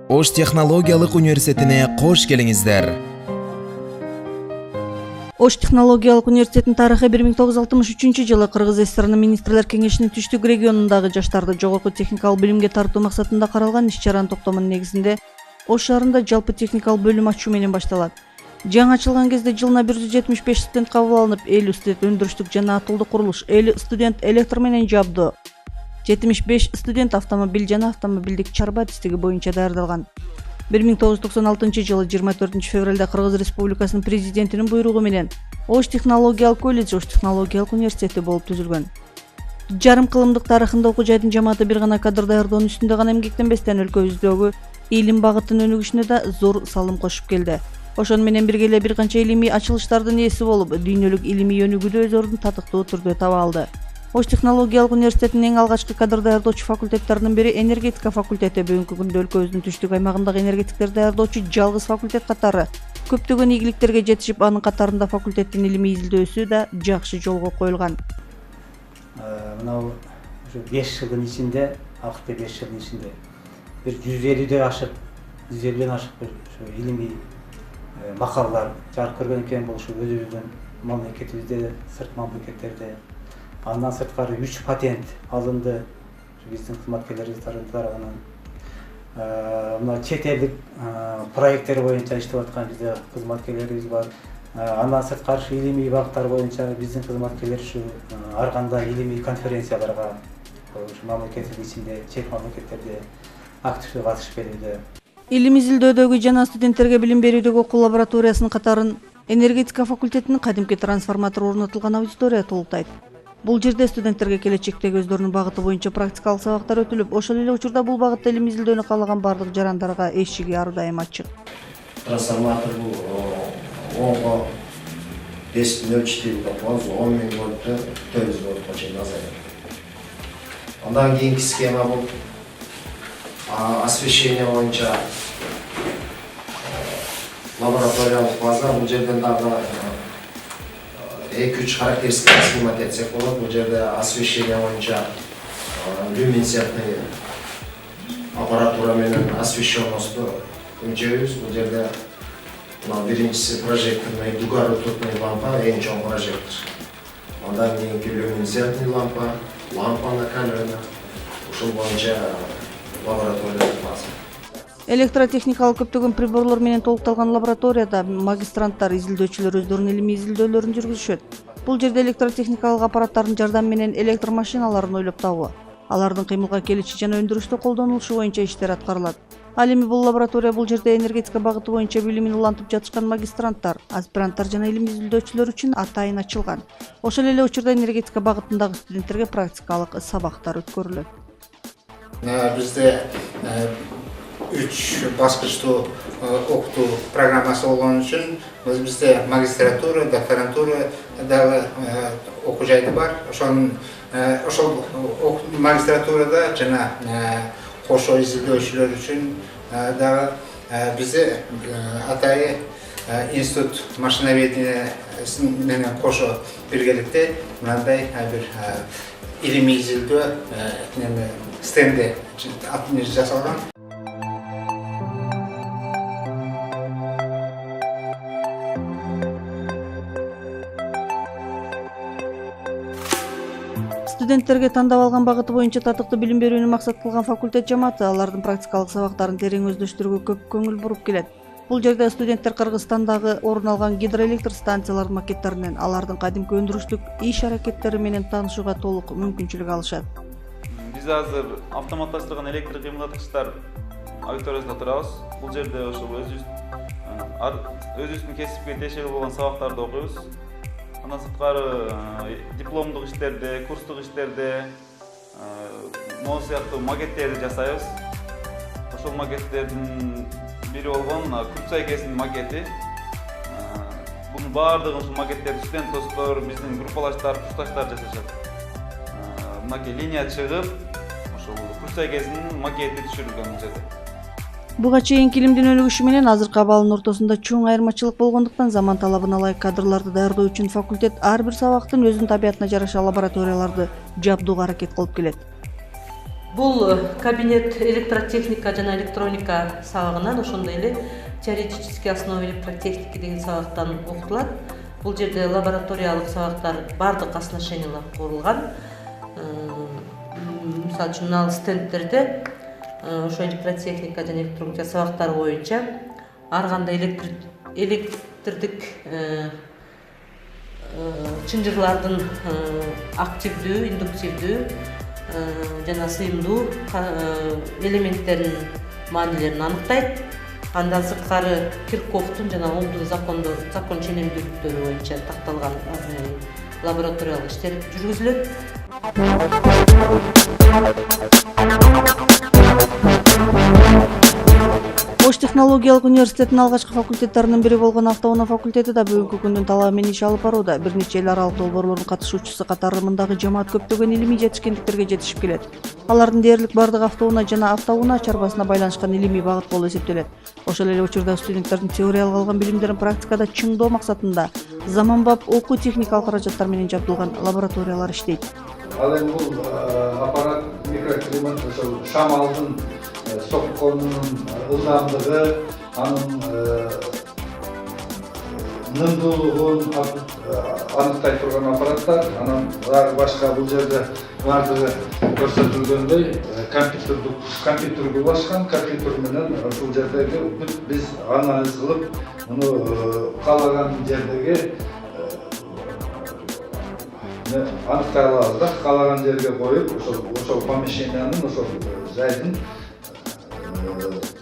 Ош технологиялык университетине кош келиңиздер. Ош технологиялык университетинин тарыхы 1963-жылы Кыргыз ССР министрлер кеңешинин түштүк регионундагы жаштарды жогорку техникалык билимге тартуу максатында каралган иш-чаранын токтомунун негизинде Ош шаарында жалпы техникалык бөлүм ачуу менен башталат. Жаңы ачылган кезде жылына 175 студент кабыл алынып, 50 студент өндүрүштүк жана атылдуу курулуш, 50 студент электр менен жабдоо, 75 студент автомобиль жана автомобилдик чарба адистиги боюнча даярдалган. 1996 жылы 24 февралда Кыргыз Республикасынын президентинин буйругу менен Ош технологиялык колледж Ош технологиялык университети болуп түзүлгөн. Жарым кылымдык тарыхында окуу жайдын жамааты бир гана кадр даярдоонун үстүндө гана эмгектенбестен өлкөбүздөгү илим багытынын өнүгүшүнө да зор салым кошуп келди. Ошону менен бирге эле бир канча илимий ачылыштардын ээси болуп, дүйнөлүк илимий өнүгүүдө өз ордун татыктуу түрдө таба алды. Ош технологиялык университетинин эң алгачкы кадр даярдоочу факультеттеринин бири энергетика факультети. Бүгүнкү күндө өлкөбүздүн түштүк аймагындагы энергетиктер даярдоочу жалгыз факультет катары көптөгөн ийгиликтерге жетишип, анын катарында факультеттин илимий изилдөөсү да жакшы жолго коюлган. Мынау 5 жылдын ичинде, акыркы 5 жылдын ичинде бир 150ден ашык бир илимий макалалар жарык көргөн экен. Бул ушу өзүбүздүн мамлекетибизде, сырт мамлекеттерде. Андан сырткары 3 патент алынды биздин кызматкерлерибиз тарабынан. Мына чет элдик проекттер боюнча иштеп аткан бизде кызматкерлерибиз бар. Андан сырткары илимий багыттар боюнча биздин кызматкерлер ушу ар кандай илимий конференцияларга мамлекеттин ичинде, чет мамлекеттерде активдүү катышып келүүдө. Илим изилдөөдөгү жана студенттерге билим берүүдөгү окуу лабораториясынын катарын энергетика факультетинин кадимки трансформатор орнотулган аудитория толуктайт. Бул жерде студенттерге келечектеги өздөрүнүн багыты боюнча практикалык сабактар өтүлүп, ошол эле учурда бул багытта илим изилдөөнү каалаган бардык жарандарга эшиги ар дайым ачык. Трансформатор бул онго 5.04 капоз 10.000 вольтту 400 вольтко чейин азаят. Андан кийинки схема бул освещение боюнча лабораториялык база. Бул жерден дагы 2-3 характеристика схемат этсек болот. Бул жерде освещение боюнча люминесцентный аппаратура менен освещенносту өлчөйбүз. Бул жерде биринчиси прожекторный дуга ртутный лампа, эң чоң прожектор. Андан кийинки люминесцентный лампа накаливание. Ушул боюнча лаборатория база. Электротехникалык көптөгөн приборлор менен толукталган лабораторияда магистранттар, изилдөөчүлөр өздөрүнүн илимий изилдөөлөрүн жүргүзүшөт. Бул жерде электротехникалык аппараттардын жардамы менен электр машиналарын ойлоп табуу, алардын кыймылга келиши жана өндүрүштө колдонулушу боюнча иштер аткарылат. Ал эми бул лаборатория бул жерде энергетика багыты боюнча билимин улантып жатышкан магистранттар, аспиранттар жана илимий изилдөөчүлөр үчүн атайын ачылган. Ошол эле учурда энергетика багытындагы студенттерге практикалык сабактар өткөрүлөт. Бизде 3 баскычтуу окутуу программасы болгон үчүн бизде магистратура, докторантура дагы окуу жайды бар. Ошол магистратурада жана кошо изилдөөчүлөр үчүн дагы бизде атайы институт машиноведения менен кошо биргеликте мындай бир илимий изилдөө стенди жасалган. Студенттерге тандап алган багыты боюнча татыктуу билим берүүнү максат кылган факультет жамааты алардын практикалык сабактарын терең өздөштүрүүгө көп көңүл буруп келет. Бул жерде студенттер Кыргызстандагы орун алган гидроэлектр станциялардын макеттеринен, алардын кадимки өндүрүштүк иш аракеттери менен таанышууга толук мүмкүнчүлүк алышат. Биз азыр автоматташтырылган электр кыймылдаткычтар аудиториясында турабыз. Бул жерде ошол өзүбүздүн кесипке тиешелүү болгон сабактарды окуйбуз. Андан сырткары дипломдук иштерде, курстук иштерде могу сыяктуу макеттерди жасайбыз. Ошол макеттердин бири болгон Курцайкесинин макети. Бунун баардыгын ушул макеттерди студент достор, биздин группалаштар, курсташтар жасашат. Мынакей линия чыгып, ошол Курцайкесинин макети түшүрүлгөн бул жерде. Буга чейинки илимдин өнүгүшү менен азыркы абалынын ортосунда чоң айырмачылык болгондуктан заман талабына ылайык кадрларды даярдоо үчүн факультет ар бир сабактын өзүнүн табиятына жараша лабораторияларды жабдууга аракет кылып келет. Бул кабинет электротехника жана электроника сабагынан, ошондой эле теоретический основы электротехники деген сабактан окутулат. Бул жерде лабораториялык сабактар бардык оснащениялар курулган. Мисалы үчүн ал стендтерде ошо электротехника жана электроника сабактары боюнча ар кандай электрдик чынжырлардын активдүү, индуктивдүү жана сыйымдуу элементтеринин маанилерин аныктайт. Андан сырткары Киркхофтун жана Омдун закон ченемдүүлүктөрү боюнча такталган лабораториялык иштер жүргүзүлөт. Ош технологиялык университетинин алгачкы факультеттеринин бири болгон автоунаа факультети да бүгүнкү күндүн талабы менен иш алып барууда. Бир нече эл аралык долбоорлордун катышуучусу катары мындагы жамаат көптөгөн илимий жетишкендиктерге жетишип келет. Алардын дээрлик бардыгы автоунаа жана автоунаа чарбасына байланышкан илимий багыт болуп эсептелет. Ошол эле учурда студенттердин теориялык алган билимдерин практикада чыңдоо максатында заманбап окуу техникалык каражаттар менен жабдылган лабораториялар иштейт. Ал эми бул аппарат микроклимат, ошол шамалдын сокконунун ылдамдыгы, анын нымдуулугун аныктай турган аппараттар. Анан башка бул жерде бардыгы көрсөтүлгөндөй компьютер булашкан, компьютер менен ушул жердеги биз анализ кылып, муну каалаган жердеги аныктай алабыз да, каалаган жерге коюп, ошол помещениянын, ошол жайдын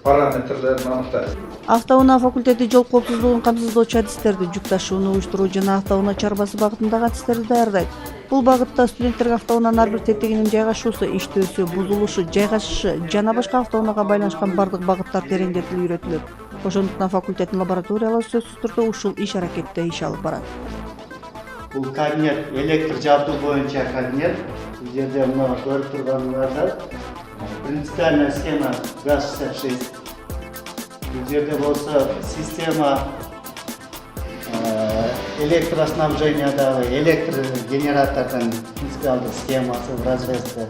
параметрлерин аныктайбыз. Автоунаа факультети жол коопсуздугун камсыздоочу адистерди, жүк ташууну уюштуруу жана автоунаа чарбасы багытындагы адистерди даярдайт. Бул багытта студенттерге автоунаанын ар бир тетигинин жайгашуусу, иштөөсү, бузулушу, жайгашышы жана башка автоунаага байланышкан бардык багыттар тереңдетилип үйрөтүлөт. Ошондуктан факультеттин лабораториялары сөзсүз түрдө ушул иш аракетте иш алып барат. Бул кабинет электр жабдуу боюнча кабинет. Бул жерде мына көрүп турганыңарда принципиальная схема ГАЗ-66. Бул жерде болсо система электроснабжениядагы электр генератордун принципиалдык схемасы в разрезе.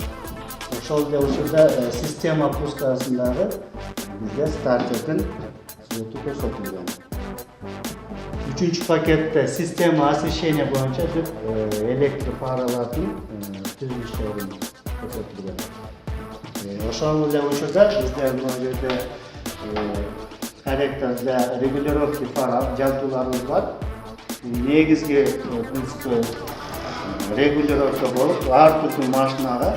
Ошол учурда система пускасындагы бизде стартердин сүрөтү көрсөтүлгөн. Üçüncü pakette sistema освещения боюнча электр паралардын түзүлүшүн көрсөтүлгөн. Ошол эле учурда бизде мына жерде корректор для регулировки фар жабдууларыбыз бар. Негизги принципи регулировка болуп, ар түрдүү машинага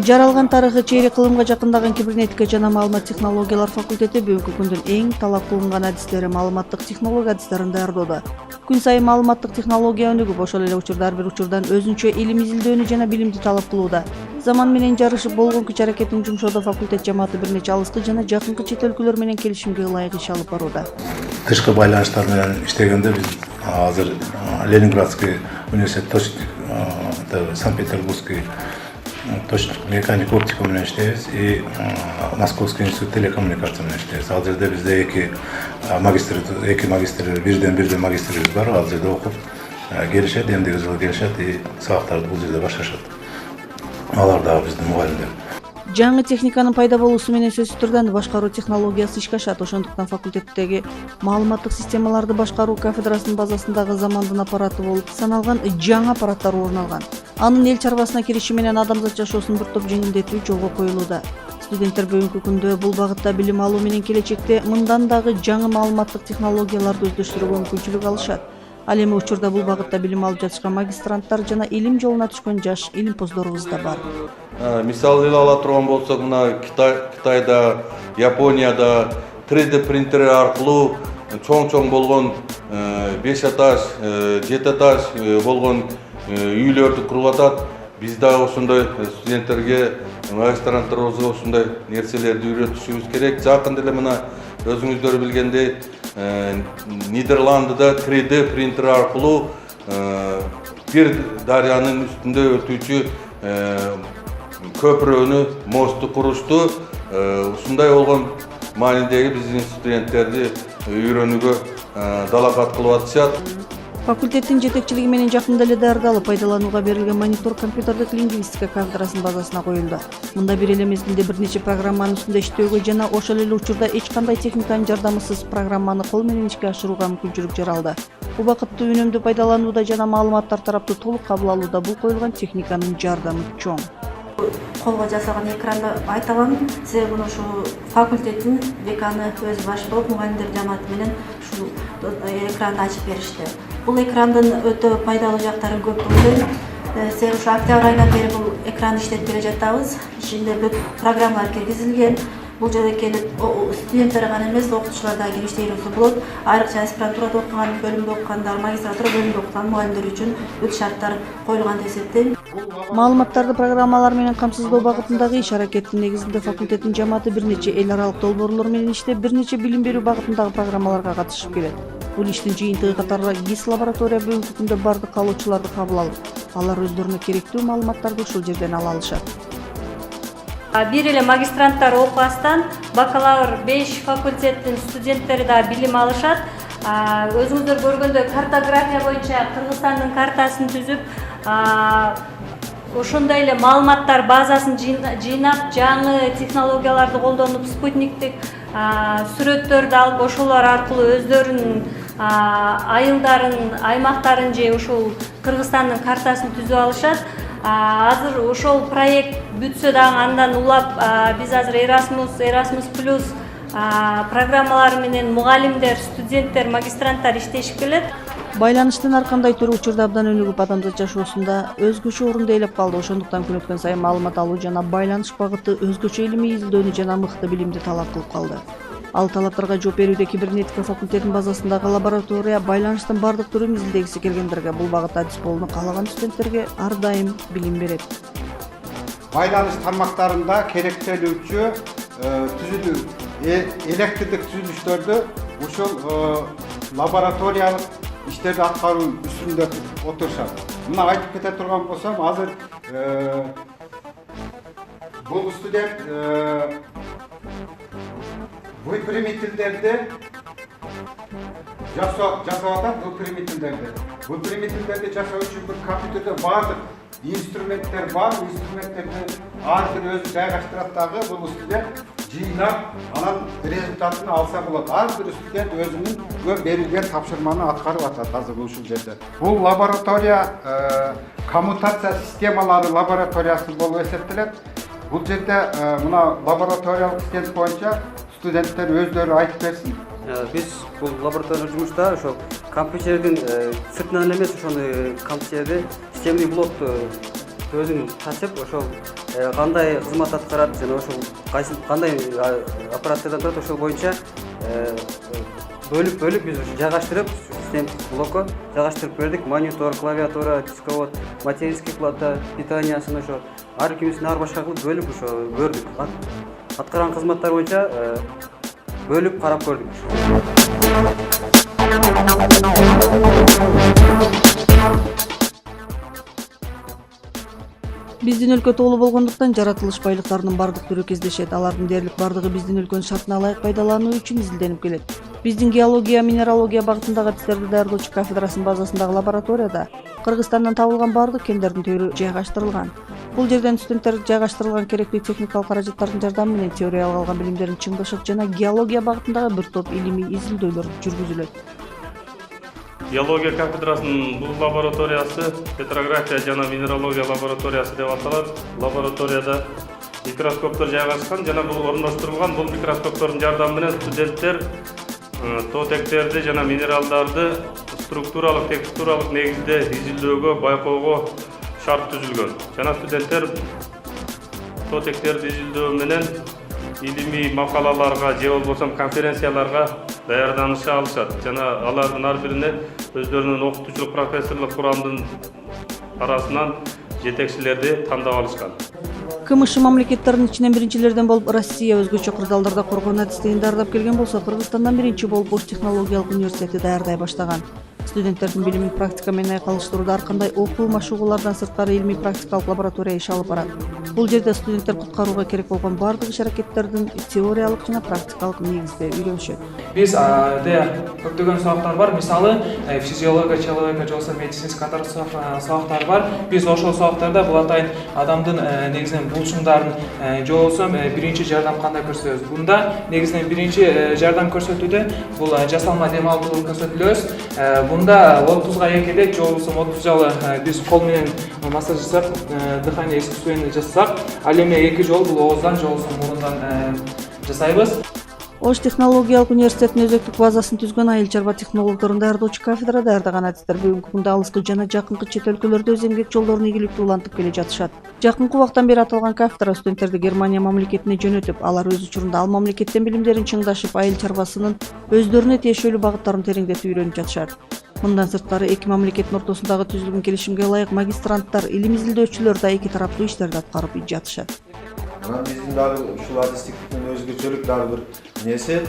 Жаралган тарыхы чейрек кылымга жакындаган кибернетика жана маалымат технологиялар факультети бүгүнкү күндүн эң талап кылынган адистери маалыматтык технология адистерин даярдоодо. Күн сайын маалыматтык технология өнүгүп, ошол эле учурда ар бир учурдан өзүнчө илим изилдөөнү жана билимди талап кылууда. Заман менен жарышып болгон күч аракетин жумшоодо факультет жамааты бир нече алыскы жана жакынкы чет өлкөлөр менен келишимге ылайык иш алып барууда. Тышкы байланыштар менен иштегенде биз азыр Ленинградский университет, Санкт-Петербургский точно механик оптика менен иштейбиз и Московский институт телекоммуникация менен иштейбиз. Ал жерде бизде эки магистр, бирден магистрибиз бар. Ал жерде окуп келишет, эмдиги жылы келишет и сабактарды бул жерде башташат. Алар дагы биздин мугалимдер. Жаңы техниканын пайда болуусу менен сөзсүз түрдө башкаруу технологиясы ишке ашат. Ошондуктан факультеттеги маалыматтык системаларды башкаруу кафедрасынын базасындагы замандын аппараты болуп саналган жаңы аппараттар орун алган. Анын эл чарбасына кириши менен адамзат жашоосун бир топ жеңилдетүү жолго коюлууда. Студенттер бүгүнкү күндө бул багытта билим алуу менен келечекте мындан дагы жаңы маалыматтык технологияларды өздөштүрүүгө мүмкүнчүлүк алышат. Ал эми учурда бул багытта билим алып жатышкан магистранттар жана илим жолуна түшкөн жаш илимпоздорубуз да бар. Мисалы ала турган болсок, мына Кытайда, Японияда 3D принтер аркылуу чоң болгон 5 этаж, 7 этаж болгон үйлөрдү куруп атат. Биз дагы ошондой студенттерге, магистранттарыбызга ошондой нерселерди үйрөтүшүбүз керек. Жакында эле мына өзүңүздөр билгендей Нидерландыда 3D принтер аркылуу бир дарыянын үстүндө өтүүчү көпүрөнү, мосту курушту. Ушундай болгон маанидеги биздин студенттерди үйрөнүүгө далакат кылып атышат. Факультеттин жетекчилиги менен жакында эле даярдалып пайдаланууга берилген монитор компьютердик лингвистика кафедрасынын базасына коюлду. Мында бир эле мезгилде бир нече программанын үстүндө иштөөгө жана ошол эле учурда эч кандай техниканын жардамысыз программаны кол менен ишке ашырууга мүмкүнчүлүк жаралды. Убакытты үнөмдүү пайдаланууда жана маалыматтар тараптуу толук кабыл алууда бул коюлган техниканын жардамы чоң. Колго жасаган экранды айта алам. Себеби ушу факультеттин деканы өзү баш болуп мугалимдер жамааты менен ушул экранды ачып беришти. Бул экрандын өтө пайдалуу жактары көп болду. Себеби ушу октябрь айынан бери бул экранды иштетип келе жатабыз. Ичинде бүт программалар киргизилген. Бул жерде келип студенттер гана эмес, окутуучулар да кирип иштейбиз болот. Айрыкча аспирантурада окуган, бөлүмдө окугандар, магистратура бөлүмдө окуган мугалимдер үчүн бүт шарттар коюлган деп эсептейм. Маалыматтарды программалар менен камсыздоо багытындагы иш-аракеттин негизинде факультеттин жамааты бир нече эл аралык долбоорлор менен иштеп, бир нече билим берүү багытындагы программаларга катышып келет. Бул иштин жыйынтыгы катары ГИС лаборатория бүгүнкү күндө бардык каалоочуларды кабыл алып, алар өздөрүнө керектүү маалыматтарды ушул жерден ала алышат. Бир эле магистранттар окубастан бакалавр 5 факультеттин студенттери да билим алышат. Өзүңүздөр көргөндөй картография боюнча Кыргызстандын картасын түзүп, ошондой эле маалыматтар базасын жыйнап, жаңы технологияларды колдонуп, спутниктик сүрөттөрдү алып, ошолор аркылуу өздөрүнүн айылдарын, аймактарын же ушул Кыргызстандын картасын түзүп алышат. Азыр ошол проект бүтсө дагы андан улап биз азыр Erasmus Plus программалары менен мугалимдер, студенттер, магистранттар иштешип келет. Байланыштын ар кандай түрү учурда абдан өнүгүп, адамзат жашоосунда өзгөчө орунду ээлеп калды. Ошондуктан күн өткөн сайын маалымат алуу жана байланыш багыты өзгөчө илимий изилдөөнү жана мыкты билимди талап кылып калды. Ал талаптарга жооп берүүдө кибернетика факультетинин базасындагы лаборатория байланыштын бардык түрүн изилдегиси келгендерге, бул багытта адис болууну каалаган студенттерге ар дайым билим берет. Байланыш тармактарында керектелүүчү түзүлүү, электриктик түзүлүштөрдү ушул лабораториялык иштерди аткаруу үстүндө отурушат. Мына айтып кете турган болсом, азыр бул студент примитивдерди жасап атат. Бул примитивдерди жасоо үчүн бир компьютерде бардык инструменттер бар. Инструменттерди ар бир өзү жайгаштырат дагы. Бул студент жыйнап, анан результатын алса болот. Ар бир студент өзүнүн берилген тапшырманы аткарып атат азыр ушул жерде. Бул лаборатория коммутация системалары лабораториясы болуп эсептелет. Бул жерде мына лабораториялык стенд боюнча студенттер өздөрү айтып берсин. Биз бул лаборатория жумушта ошо компьютердин сыртынан эмес, ошону компьютерди системный блокту өзүн тачып, ошол кандай кызмат аткарат жана ошол кандай аппараттардан турат, ошол боюнча бөлүп биз жайгаштырып, систем блокко жайгаштырып бердик. Монитор, клавиатура, дисковод, материнский плата, питаниясын ошо ар кимисин ар башка кылып бөлүп ошо көрдүк. Аткарган кызматтар боюнча бөлүп карап көрдүк. Биздин өлкө тоолуу болгондуктан жаратылыш байлыктарынын бардык түрү кездешет. Алардын дээрлик бардыгы биздин өлкөнүн шартына ылайык пайдалануу үчүн изилденип келет. Биздин геология, минералогия багытындагы адистерди даярдоочу кафедрасынын базасындагы лабораторияда Кыргызстандан табылган бардык кендердин төрү жайгаштырылган. Бул жерден студенттер жайгаштырылган керектүү техникалык каражаттардын жардамы менен теориялык алган билимдерин чыңдашат жана геология багытындагы бир топ илимий изилдөөлөр жүргүзүлөт. Геология кафедрасынын бул лабораториясы петрография жана минералогия лабораториясы деп аталат. Лабораторияда микроскоптор жайгашкан жана бул орундаштырылган. Бул микроскоптордун жардамы менен студенттер тоотектерди жана минералдарды структуралык, текстуралык негизде изилдөөгө, байкоого шарт түзүлгөн. Жана студенттер тоотектерди изилдөө менен илимий макалаларга же болбосо конференцияларга даярданыша алышат. Жана алардын ар бирине өздөрүнүн окутуучулук профессорлук курамдын арасынан жетекчилерди тандап алышкан. КМШ мамлекеттеринин ичинен биринчилерден болуп Россия өзгөчө кырдаалдарда коргоо адистигин даярдап келген болсо, Кыргызстандан биринчи болуп Бош технологиялык университети даярдай баштаган. Студенттердин билимин практика менен айкалыштырууда ар кандай окуу машыгуулардан сырткары илимий практикалык лаборатория иш алып барат. Бул жерде студенттер куткарууга керек болгон бардык иш-аракеттердин теориялык жана практикалык негизде үйрөнүшөт. Биз көптөгөн сабактар бар. Мисалы, физиология человека же болбосо медицинский катар сабактар бар. Биз ошол сабактарда бул атайын адамдын негизинен булчуңдарын же болбосо биринчи жардам кандай көрсөтөбүз. Бунда негизинен биринчи жардам көрсөтүүдө бул жасалма дем алуучу көрсөтүлөбүз. Бунда 30га 2 же болбосо 30 жолу биз кол менен массаж жасап, дыхание искусственно жасасак, ал эми 2 жолу бул ооздан же болбосо мурундан жасайбыз. Ош технологиялык университетинин өзөктүк базасын түзгөн айыл чарба технологдорун даярдоочу кафедра даярдаган адистер бүгүнкү күндө алыскы жана жакынкы чет өлкөлөрдө өз эмгек жолдорун ийгиликтүү улантып келе жатышат. Жакынкы убактан бери аталган кафедра студенттерди Германия мамлекетине жөнөтүп, алар өз учурунда ал мамлекеттен билимдерин чыңдашып, айыл чарбасынын өздөрүнө тиешелүү багыттарын тереңдетип үйрөнүп жатышат. Мындан сырткары эки мамлекеттин ортосундагы түзүлгөн келишимге ылайык магистранттар, илим изилдөөчүлөр да эки тараптуу иштерди аткарып жатышат. Биздин дагы ушул адистиктин өзгөчөлүк дагы бир нерсе,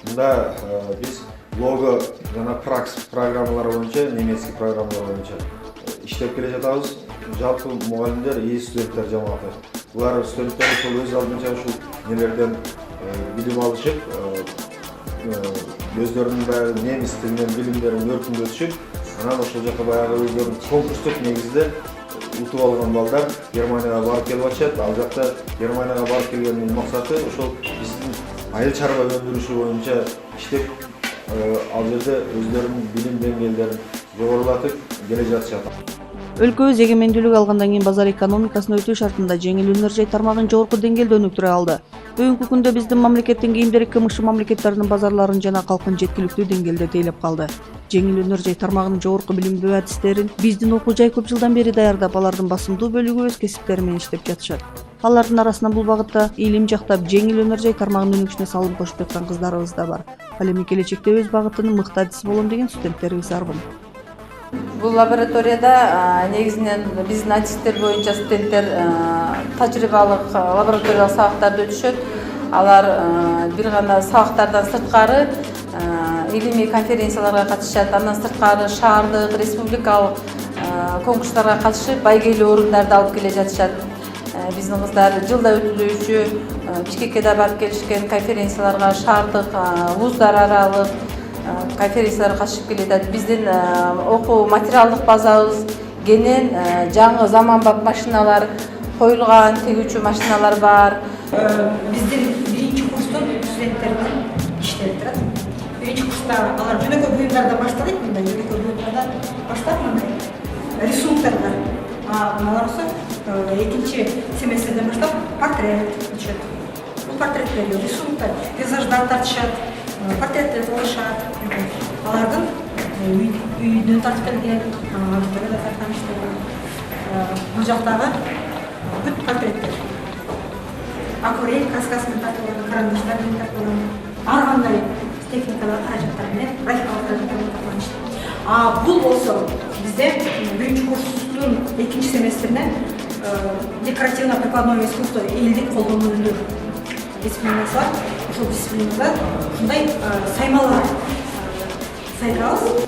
мында биз лого жана пракс программалар боюнча, немецкий программалар боюнча иштеп келе жатабыз. Жалпы мугалимдер, студенттер жамааты. Булар студенттер ошол өз алдынча ушул нелерден билим алышып, өздөрүнүн баягы немис тилинен билимдерин өркүндөтүшүп, анан ошол жака баягы өздөрүнүн конкурстук негизде утуп алган балдар Германияга барып келип атышат. Ал жакта Германияга барып келгендин максаты ошол биздин айыл чарба өндүрүшү боюнча иштеп, ал жерде өздөрүнүн билим деңгээлдерин жогорулатып келе жатышат. Өлкөбүз эгемендүүлүк алгандан кийин базар экономикасына өтүү шартында жеңил өнөр жай тармагын жогорку деңгээлде өнүктүрө алды. Бүгүнкү күндө биздин мамлекеттин кийимдери КМШ мамлекеттеринин базарларын жана калкын жеткиликтүү деңгээлде тейлеп калды. Жеңил өнөр жай тармагынын жогорку билимдүү адистерин биздин окуу жай көп жылдан бери даярдап, алардын басымдуу бөлүгү өз кесиптери менен иштеп жатышат. Алардын арасынан бул багытта илим жактап, жеңил өнөр жай тармагынын өнүгүшүнө салым кошуп жаткан кыздарыбыз да бар. Ал эми келечекте өз багытынын мыкты адиси болом деген студенттерибиз арбын. Бул лабораторияда негизинен биздин адистер боюнча студенттер тажрыйбалык лабораториялык сабактарды өтүшөт. Алар бир гана сабактардан сырткары илимий конференцияларга катышат. Андан сырткары шаардык, республикалык конкурстарга катышып, байгелүү орундарды алып келе жатышат. Биздин кыздар жылда өтүлүүчү Бишкекке да барып келишкен конференцияларга, шаардык, вуздар аралык конференцияларга катышып келет. Биздин окуу материалдык базабыз кенен, жаңы заманбап машиналар коюлган, тегүүчү машиналар бар. Биздин биринчи курстун студенттеринен иштеп турат. Биринчи курста алар жөнөкөй буюмдардан баштайт, мындай жөнөкөй буюмдардан баштап, мындай рисунктарга. Алар экинчи семестрден баштап портрет өтүшөт. Бул портреттер, рисунктар, пейзаждар тартышат, портреттер кылышат. Алардын үйдөн тартып келген, да тарткан иштер. Бул жактагы бүт портреттер. Акварель краскасымен тартылган, карандаштар менен тартылган, ар кандай техникалар, каражаттар менен графикалык тартылган иштер. Бул болсо бизде биринчи курстун экинчи семестринен декоративно-прикладное искусство элдик колдонуу өнөр дисциплинасы бар. Ошол дисциплинада ушундай саймалар сайдабыз.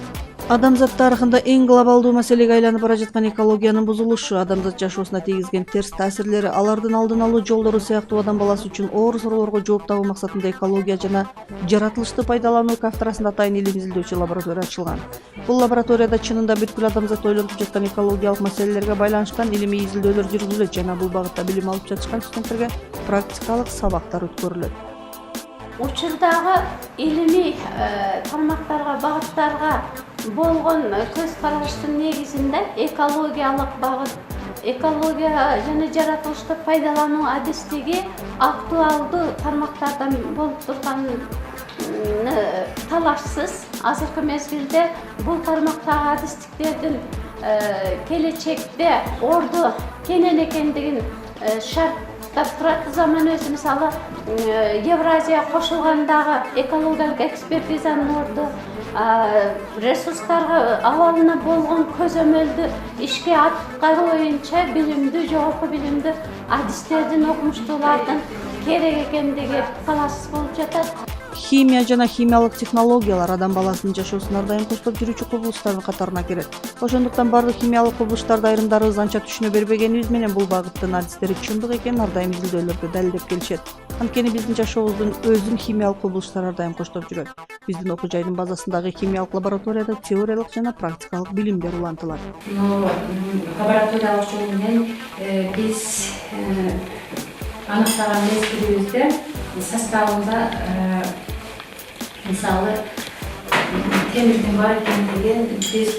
Адамзат тарыхында эң глобалдуу маселеге айланып бара жаткан экологиянын бузулушу, адамзат жашоосуна тийгизген терс таасирлери, алардын алдын алуу жолдору сыяктуу адам баласы үчүн оор суроолорго жооп табуу максатында экология жана жаратылышты пайдалануу кафедрасында атайын илим изилдөөчү лаборатория ачылган. Бул лабораторияда чынында бүткүл адамзат ойлонуп жаткан экологиялык маселелерге байланыштан илимий изилдөөлөр жүргүзүлөт жана бул багытта билим алып жатышкан студенттерге практикалык сабактар өткөрүлөт. Учурдагы илимий тармактарга, багыттарга болгон көз караштын негизинде экологиялык багыт, экология жана жаратылышты пайдалануу адистиги актуалдуу тармактардан болуп турганы талашсыз. Азыркы мезгилде бул тармактагы адистиктердин келечекте орду кенен экендигин шарттап турат. Заманыбыз мисалы Евразия кошулгандагы экологиялык экспертизанын орду ресурстарга абалына болгон көзөмөлдү ишке аткаруу боюнча билимдүү, жогорку билимдүү адистердин, окумуштуулардын керек экендиги талашсыз болуп жатат. Химия жана химиялык технологиялар адам баласынын жашоосуна ар дайым коштоп жүрүүчү кубулуштардын катарына кирет. Ошондуктан бардык химиялык кубулуштарды айрымдарыбыз анча түшүнө бербегенибиз менен бул багыттын адистери чындык экенин ар дайым изилдөөлөрдө далилдеп келишет. Анткени биздин жашообуздун өзүн химиялык кубулуштар ар дайым коштоп жүрөт. Биздин окуу жайдын базасындагы химиялык лабораторияда теориялык жана практикалык билимдер улантылат. Лабораториялык жол менен биз аныктаган мезгилибизде составында мисалы темирдин бар экендигин биз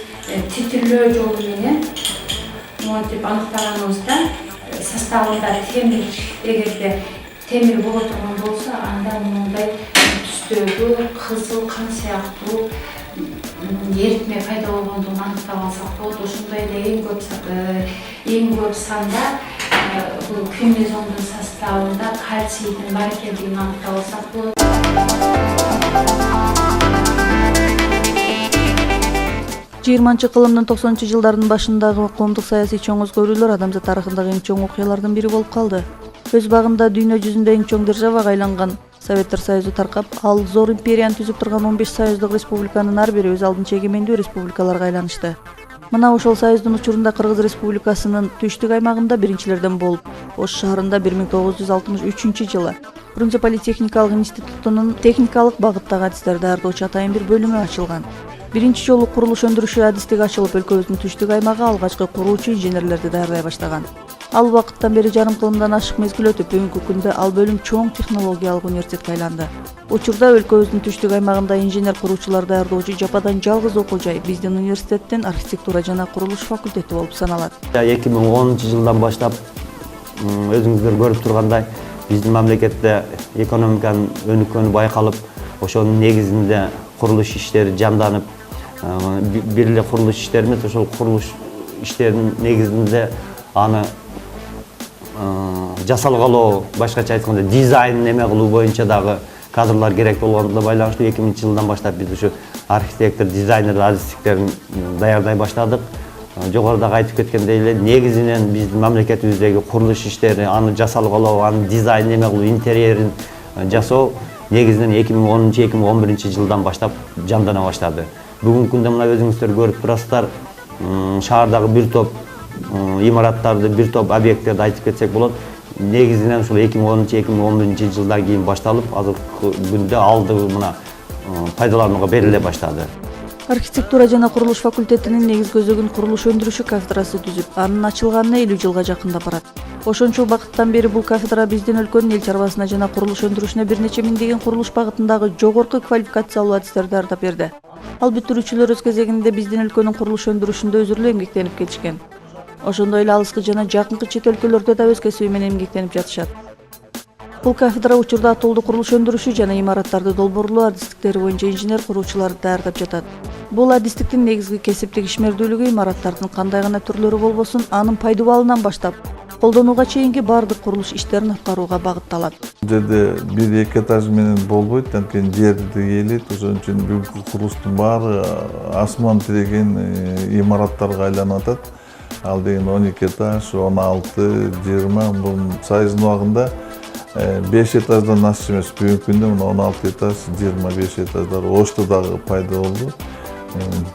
титирлөө жолу менен монтип аныктаганыбызда составында темир эгерде темир боло турган болсо анда мындай түстөгү кызыл кан сыяктуу эритме пайда болгондугун аныктап алсак болот. Ошондой эле эң көп санда бул квинезондун составында кальцийдин бар экендигин аныктап алсак болот. 20-кылымдын 90-жылдардын башындагы коомдук саясий чоң өзгөрүүлөр адамзат тарыхындагы эң чоң окуялардын бири болуп калды. Өз багында дүйнө жүзүндө эң чоң державага айланган Советтер Союзу таркап, ал зор империяны түзүп турган 15 союздук республиканын ар бири өз алдынча эгемендүү республикаларга айланышты. Мына ошол союздун учурунда Кыргыз Республикасынын түштүк аймагында биринчилерден болуп, Ош шаарында 1963-жылы Фрунзе политехникалык институтунун техникалык багыттагы адистер даярдоочу атайын бир бөлүмү ачылган. Биринчи жолу курулуш өндүрүшү адистиги ачылып, өлкөбүздүн түштүк аймагы алгачкы куруучу инженерлерди даярдай баштаган. Ал убакыттан бери жарым кылымдан ашык мезгил өтүп, бүгүнкү күндө ал бөлүм чоң технологиялык университетке айланды. Учурда өлкөбүздүн түштүк аймагында инженер куруучулар даярдоочу жападан жалгыз окуу жай биздин университеттин архитектура жана курулуш факультети болуп саналат. 2010-жылдан баштап өзүңүздөр көрүп тургандай биздин мамлекетте экономиканын өнүккөнү байкалып, ошонун негизинде курулуш иштери жанданып, бир эле курулуш иштери эмес, ошол курулуш иштеринин негизинде аны жасалгалоо, башкача айтканда дизайн неме кылуу боюнча дагы кадрлар керек болгондугуна байланыштуу 2000-жылдан баштап биз ушу архитектор, дизайнер адистиктерин даярдай баштадык. Жогорудагы айтып кеткендей эле негизинен биздин мамлекетибиздеги курулуш иштери, аны жасалгалоо, аны дизайн неме кылуу, интерьерин жасоо негизинен 2010-2011-жылдан баштап жандана баштады. Бүгүнкү күндө мына өзүңүздөр көрүп турасыздар, шаардагы бир топ имараттарды, бир топ объекттерди айтып кетсек болот. Негизинен ушул 2010-2011-жылдан кийин башталып, азыркы күндө алдыгы мына пайдаланууга бериле баштады. Архитектура жана курулуш факультетинин негизги көзөгүн курулуш өндүрүшү кафедрасы түзүп, анын ачылганына 50 жылга жакындап барат. Ошончол убакыттан бери бул кафедра биздин өлкөнүн эл чарбасына жана курулуш өндүрүшүнө бир нече миңдеген курулуш багытындагы жогорку квалификациялуу адистерди даярдап берди. Ал бүтүрүүчүлөр өз кезегинде биздин өлкөнүн курулуш өндүрүшүндө өзүрлүү эмгектенип келишкен. Ошондой эле алыскы жана жакынкы чет өлкөлөрдө да өз кесиби менен эмгектенип жатышат. Бул кафедра учурда атолду курулуш өндүрүшү жана имараттарды долбоорлоо адистиктери боюнча инженер куруучуларды даярдап жатат. Бул адистиктин негизги кесиптик ишмердүүлүгү имараттардын кандай гана түрлөрү болбосун, анын пайдубалынан баштап колдонууга чейинки бардык курулуш иштерин аткарууга багытталат. Бул жерде 1-2 этаж менен болбойт, анткени жерди ээлейт. Ошон үчүн бүгүнкү курулуштун баары асман тиреген имараттарга айланып атат. Ал деген 12 этаж, 16, 20, бул Союздун убагында 5 этаждан ашык эмес. Бүгүнкү күндө 16 этаж, 25 этаждар Ошто дагы пайда болду.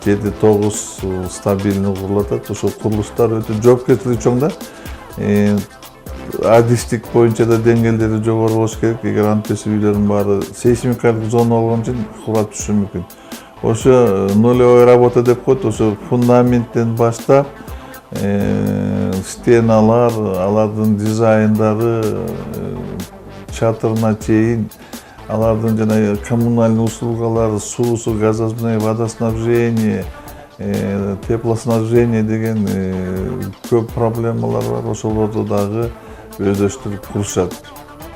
7-9 стабильный курулуп атат. Ошол курулуштар өтө жоопкерчилиги чоң да. Адистик боюнча да деңгээлдери жогору болуш керек. Эгер антпесе үйлөрдүн баары сейсмикалык зона болгон үчүн курап түшүшү мүмкүн. Ошо нулевой работа деп коет. Ошо фундаменттен баштап стеналар, алардын дизайндары, чатырына чейин, алардын жана коммунальный услугалары, суусу, газоснабжение, теплоснабжение деген көп проблемалар бар. Ошолорду дагы өздөштүрүп курушат.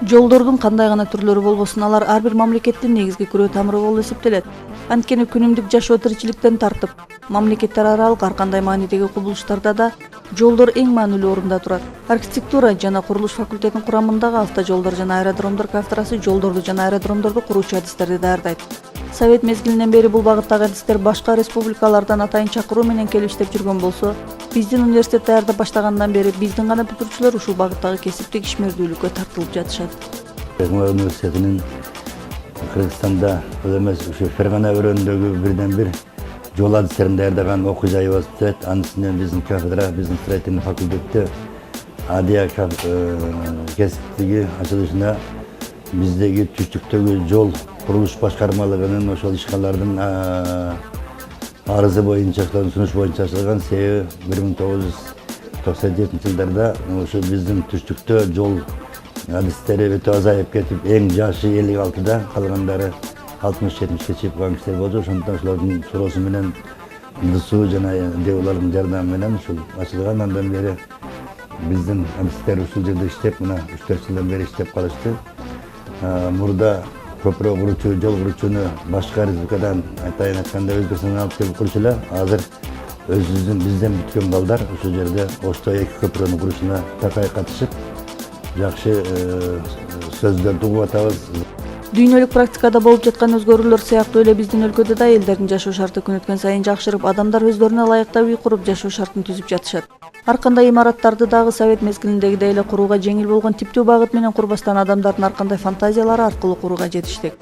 Жолдордун кандай гана түрлөрү болбосун, алар ар бир мамлекеттин негизги күрөө тамыры болуп эсептелет. Анткени күнүмдүк жашоо тиричиликтен тартып, мамлекеттер аралык ар кандай маанидеги кубулуштарда да жолдор эң маанилүү орунда турат. Архитектура жана курулуш факультетинин курамындагы автожолдор жана аэродромдор кафедрасы жолдорду жана аэродромдорду куруучу адистерди даярдайт. Совет мезгилинен бери бул багыттагы адистер башка республикалардан атайын чакыруу менен келип иштеп жүргөн болсо, биздин университет даярдап баштагандан бери биздин гана бүтүрүүчүлөр ушул багыттагы кесиптик ишмердүүлүккө тартылып жатышат. Университетинин Кыргызстанда бул эмес ушу Фергана өрөөнүндөгү бирден бир жол адистерин даярдаган окуу жайы болуп атат. Анын үстүнөн биздин кафедра, биздин строительный факультетте адия кесиптиги ачылышына биздеги түштүктөгү жол курулуш башкармалыгынын ошол ишкалардын арызы боюнча, сунуш боюнча ачылган. Себеби 1997 жылдарда ошо биздин түштүктө жол адистери өтө азайып кетип, эң жашы 56-да, калгандары 60-70-ке чыккан кишилер болчу. Ошондон ошолордун суроосу менен ДСУ жана ДЭУлардын жардамы менен ушул ачылган. Андан бери биздин адистер ушул жерде иштеп, мына 3-4 жылдан бери иштеп калышты. Мурда көпүрө куручу, жол куручуну башка республикадан айтайын айтканда Өзбекстандан алып келип курчу эле. Азыр өзүбүздүн бизден бүткөн балдар ушул жерде Ошто 2 көпүрөнүн курушуна такай катышып, жакшы сөздөрдү угуп атабыз. Дүйнөлүк практикада болуп жаткан өзгөрүүлөр сыяктуу эле биздин өлкөдө да элдердин жашоо шарты күн өткөн сайын жакшырып, адамдар өздөрүнө ылайыктуу үй куруп, жашоо шартын түзүп жатышат. Ар кандай имараттарды дагы совет мезгилиндегидей эле курууга жеңил болгон типтүү багыт менен курбастан адамдардын ар кандай фантазиялары аркылуу курууга жетиштик.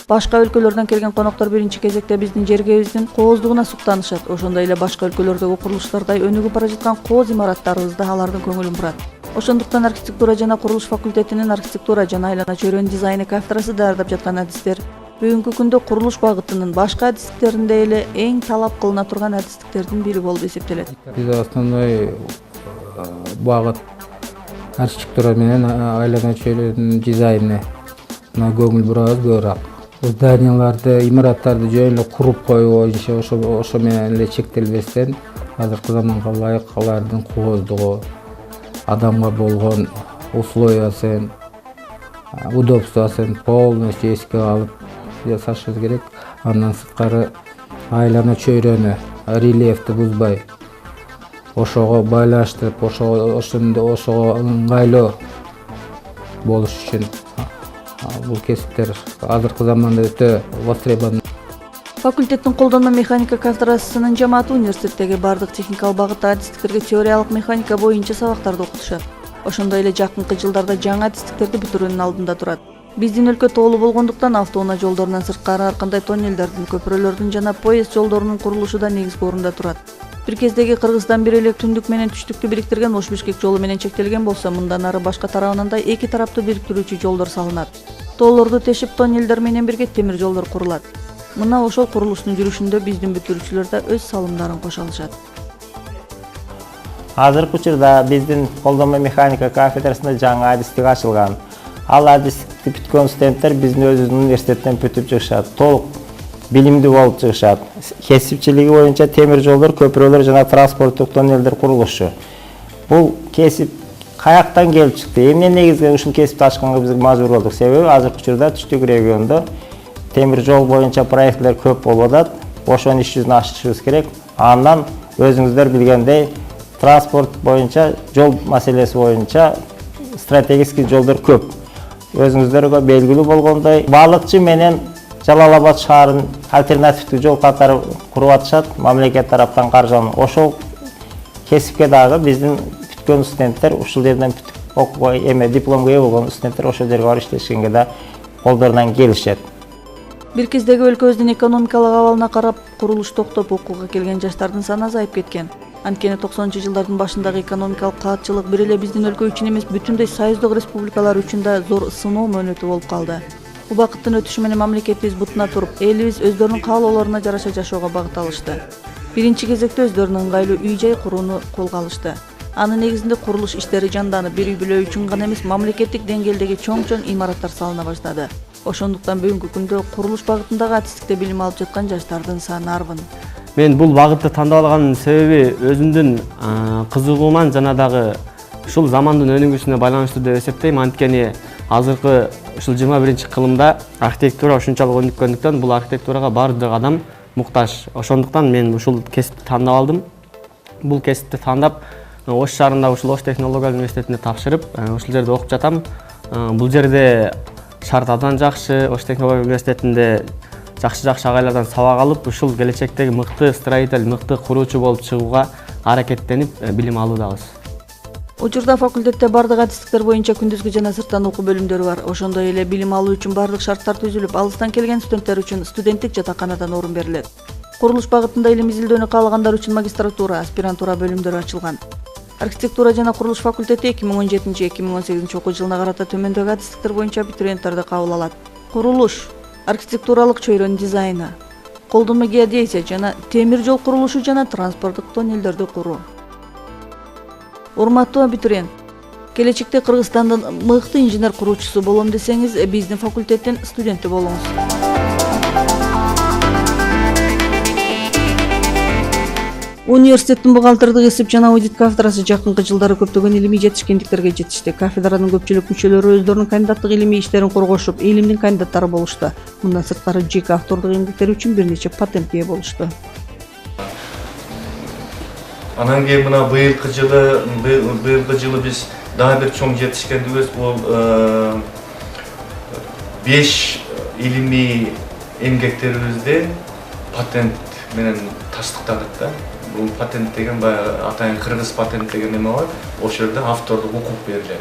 Башка өлкөлөрдөн келген коноктор биринчи кезекте биздин жергебиздин кооздугуна суктанышат. Ошондой эле башка өлкөлөрдөгү курулуштардай өнүгүп бара жаткан кооз имараттарыбыз да алардын көңүлүн бурат. Ошондуктан архитектура жана курулуш факультетинин архитектура жана айлана чөйрөнүн дизайны кафедрасы даярдап жаткан адистер бүгүнкү күндө курулуш багытынын башка адистиктериндей эле эң талап кылына турган адистиктердин бири болуп эсептелет. Биз основной багыт архитектура менен айлана чөйрөнүн дизайнына көңүл бурабыз көбүрөөк. Зданияларды, имараттарды жөн эле куруп коюу боюнча ошо менен эле чектелбестен азыркы заманга ылайык алардын кооздугу, адамга болгон условиясын, удобствосын полностью эске алып жасашыбыз керек. Андан сырткары айлана чөйрөнү рельефти бузбай, ошого байланыштырып, ошого ыңгайлуу болуш үчүн бул кесиптер азыркы заманда өтө востребован. Факультеттин колдонмо механика кафедрасынын жамааты университеттеги бардык техникалык багыттагы адистиктерге теориялык механика боюнча сабактарды окутушат. Ошондой эле жакынкы жылдарда жаңы адистиктерди бүтүрүүнүн алдында турат. Биздин өлкө тоолуу болгондуктан автоунаа жолдорунан сырткары ар кандай тоннелдердин, көпүрөлөрдүн жана поезд жолдорунун курулушу да негизги орунда турат. Бир кездеги Кыргызстан бир элек түндүк менен түштүктү бириктирген Ош-Бишкек жолу менен чектелген болсо, мындан ары башка тарабынан да эки тараптуу бириктирүүчү жолдор салынат. Тоолорду тешип, тоннелдер менен бирге темир жолдор курулат. Мына ошол курулуштун жүрүшүндө биздин бүтүрүүчүлөр да өз салымдарын кошо алышат. Азыркы учурда биздин колдонмо механика кафедрасында жаңы адистик ачылган. Ал адистикти бүткөн студенттер биздин өзүбүздүн университеттен бүтүп чыгышат. Толук билимдүү болуп чыгышат. Кесипчилиги боюнча темир жолдор, көпүрөлөр жана транспорттук тоннелдер курулушу. Бул кесип каяктан келип чыкты? Эмне негизинен ушул кесипти ачканга биз мажбур болдук? Себеби азыркы учурда түштүк региондо темир жол боюнча проекттер көп болуп атат. Ошонун иш жүзүнө ашырышыбыз керек. Андан өзүңүздөр билгендей, транспорт боюнча, жол маселеси боюнча стратегический жолдор көп. Өзүңүздөргө белгилүү болгондой, Балыкчы менен Жалал Абад шаарын альтернативдүү жол катары куруп атышат, мамлекет тараптан каржыланып. Ошол кесипке дагы биздин бүткөн студенттер ушул жерден бүтүп окууга дипломго ээ болгон студенттер ошол жерге барып иштешкенге да колдорунан келишет. Бир кездеги өлкөбүздүн экономикалык абалына карап, курулуш токтоп окууга келген жаштардын саны азайып кеткен. Анткени 90-жылдардын башындагы экономикалык каатчылык бир эле биздин өлкө үчүн эмес, бүтүндөй союздук республикалар үчүн да зор сыноо мөөнөтү болуп калды. Убакыттын өтүшү менен мамлекетибиз бутуна туруп, элибиз өздөрүнүн каалоолоруна жараша жашоого багыт алышты. Биринчи кезекте өздөрүнүн ыңгайлуу үй-жай курууну колго алышты. Анын негизинде курулуш иштери жанданып, бир үй бүлө үчүн гана эмес, мамлекеттик деңгээлдеги чоң-чоң имараттар салына баштады. Ошондуктан бүгүнкү күндө курулуш багытындагы адистикте билим алып жаткан жаштардын саны арбын. Мен бул багытты тандап алганын себеби өзүмдүн кызыгууман жана дагы ушул замандын өнүгүүсүнө байланыштуу деп эсептейм. Анткени азыркы ушул 21-кылымда архитектура ушунчалык өнүккөндүктөн бул архитектурага баардык адам муктаж. Ошондуктан мен ушул кесипти тандап алдым. Бул кесипти тандап Ош шаарында ушул Ош технологиялык университетине тапшырып, ушул жерде окуп жатам. Бул жерде шарт абдан жакшы. Ош технологиялык университетинде жакшы агайлардан сабак алып, ушул келечектеги мыкты строитель, мыкты куруучу болуп чыгууга аракеттенип билим алуудабыз. Учурда факультетте бардык адистиктер боюнча күндүзгү жана сырттан окуу бөлүмдөрү бар. Ошондой эле билим алуу үчүн бардык шарттар түзүлүп, алыстан келген студенттер үчүн студенттик жатаканадан орун берилет. Курулуш багытында илим изилдөөнү каалагандар үчүн магистратура, аспирантура бөлүмдөрү ачылган. Архитектура жана курулуш факультети 2017-2018 окуу жылына карата төмөндөгү адистиктер боюнча абитуриенттерди кабыл алат. Курулуш, архитектуралык чөйрөнүн дизайны, колдонмо геодезия жана темир жол курулушу жана транспорттук тоннелдерди куруу. Урматтуу абитуриент, келечекте Кыргызстандын мыкты инженер куруучусу болом десеңиз, биздин факультеттин студенти болуңуз. Университеттин бухгалтердик эсеп жана аудит кафедрасы жакынкы жылдары көптөгөн илимий жетишкендиктерге жетишти. Кафедранын көпчүлүк мүчөлөрү өздөрүнүн кандидаттык илимий иштерин коргошуп, илимдин кандидаттары болушту. Мындан сырткары жеке автордук эмгектери үчүн бир нече патентке ээ болушту. Анан кийин мына быйылкы жылы биз дагы бир чоң жетишкендигибиз бул 5 илимий эмгектерибизди патент менен тастыктадык да. Бул патент деген баягы атайын кыргыз патент деген эме бар. Ошол жерде автордук укук берилет.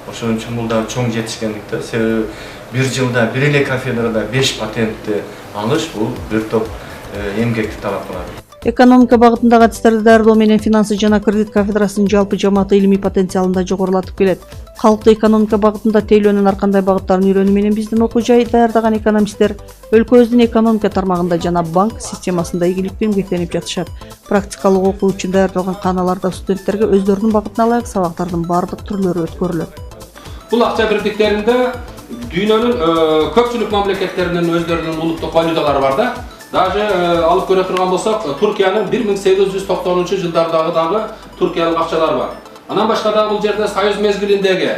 Ошон үчүн бул дагы чоң жетишкендик да. Себеби бир жылда бир эле кафедрада 5 патентти алыш бул бир топ эмгекти талап кылат. Экономика багытындагы адистерди даярдоо менен финансы жана кредит кафедрасынын жалпы жамааты илимий потенциалын да жогорулатып келет. Калкты экономика багытында тейлөөнүн ар кандай багыттарын үйрөнүү менен биздин окуу жай даярдаган экономисттер өлкөбүздүн экономика тармагында жана банк системасында ийгиликтүү эмгектенип жатышат. Практикалык окуу үчүн даярдалган каналарда студенттерге өздөрүнүн багытына ылайык сабактардын бардык түрлөрү өткөрүлөт. Бул акча бирдиктеринде дүйнөнүн көпчүлүк мамлекеттеринин өздөрүнүн улуттук валюталары бар да. Даже алып көрө турган болсок, Туркиянын 1890 жылдардагы дагы Туркиянын акчалары бар. Анан башка дагы бул жерде Союз мезгилиндеги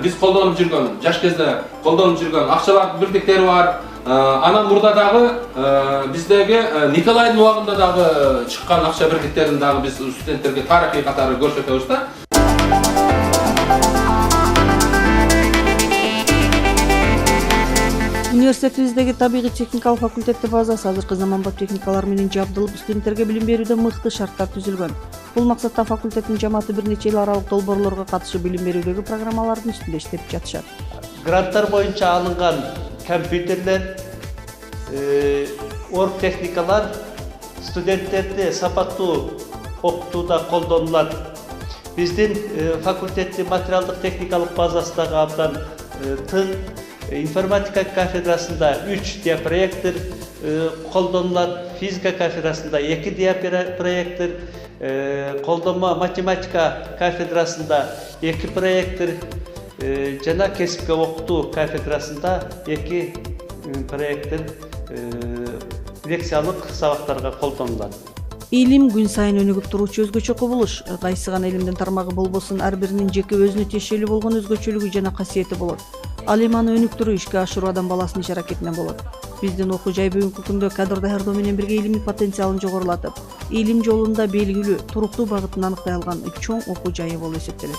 биз колдонуп жүргөн, жаш кезде колдонуп жүргөн акчалар бирдиктери бар. Анан мурда дагы биздеги Николайдын убагында дагы чыккан акча бирдиктерин дагы биз студенттерге тарыхый катары көрсөтөбүз да. Университетибиздеги табигый техникалык факультеттин базасы азыркы заманбап техникалар менен жабдылып, студенттерге билим берүүдө мыкты шарттар түзүлгөн. Бул максатта факультеттин жамааты бир нече эл аралык долбоорлорго катышып билим берүүдөгү программалардын үстүндө иштеп жатышат. Гранттар боюнча алынган компьютерлер, оргтехникалар студенттерди сапаттуу окутууда колдонулат. Биздин факультеттин материалдык техникалык базасы дагы абдан тың. Информатика кафедрасында 3 диапроектор колдонулат, физика кафедрасында 2 диапроектор, колдонмо математика кафедрасында 2 проектор, жана кесипке окутуу кафедрасында 2 проектор лекциялык сабактарга колдонулат. Илим күн сайын өнүгүп туруучу өзгөчө кубулуш. Кайсы гана илимдин тармагы болбосун, ар биринин жеке өзүнө тиешелүү болгон өзгөчөлүгү жана касиети болот. Ал эми аны өнүктүрүү, ишке ашыруу адам баласынын иш аракетинен болот. Биздин окуу жай бүгүнкү күндө кадр даярдоо менен бирге илимий потенциалын жогорулатып, илим жолунда белгилүү, туруктуу багытын аныктай алган чоң окуу жайы болуп эсептелет.